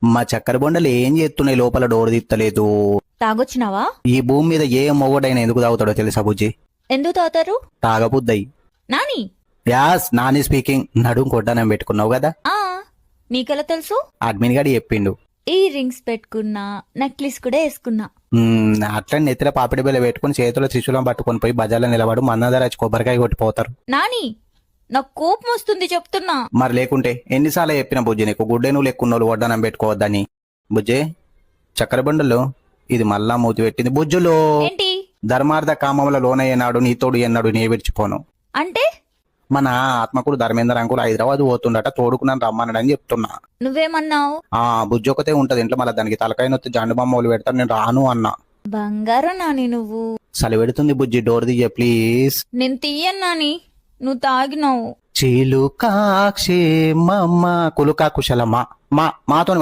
మా చక్కెర బొండలు ఏం చేస్తున్నాయి, లోపల డోర్ తీస్తలేదు. తాగొచ్చినావా? ఈ భూమి మీద ఏ మొగడైనా ఎందుకు తాగుతాడో తెలుసా బుజ్జి? ఎందుకు తాగుతారు? తాగబుద్దయి. Nani yes, Nani speaking. నడుం కొడ్డానం పెట్టుకున్నావు కదా, ఆ నీకెలా తెలుసు? అడ్మిన్ గాడు చెప్పిండు. ఇయర్ రింగ్స్ పెట్టుకున్నా, నెక్లెస్ కూడా వేసుకున్నా. అట్లా నెత్తిన పాపిడి బిల్ల పెట్టుకుని చేతిలో త్రిశూలం పట్టుకొని పోయి బజార్లో నిలబడు, మన్నదరాచి కొబ్బరికాయ కొట్టిపోతారు. నాని నాకు కోపం వస్తుంది చెప్తున్నా. మరి లేకుంటే ఎన్నిసార్లు చెప్పిన బుజ్జి నీకు, గుడ్డే నువ్వు లెక్కున్నోళ్ళు వడ్డానం పెట్టుకోవద్దని. బుజ్జి చక్కెర బండలు ఇది మళ్ళా మూతి పెట్టింది. బుజ్జులు ఏంటి? ధర్మార్థ కామముల లోనయ్యనాడు నీతోడు ఎన్నాడు నీ విడిచిపోను. అంటే మన ఆత్మకుడు ధర్మేంద్ర అంకులు హైదరాబాద్ పోతుండట, తోడుకున్నాను రమ్మన్నాడని చెప్తున్నా. నువ్వేమన్నావు? బుజ్జి ఒకతే ఉంటది ఇంట్లో, మళ్ళీ దానికి తలకాయ నొత్తి జండు బొమ్మలు పెడతాను, నేను రాను అన్నా. బంగారం నాని నువ్వు. చలి పెడుతుంది బుజ్జి, డోర్ దియ్య ప్లీజ్. నేను తీయను నాని, నువ్వు తాగినావు. చిలుకాక్షే మమ్మ కులుకా కుశలమా మాతో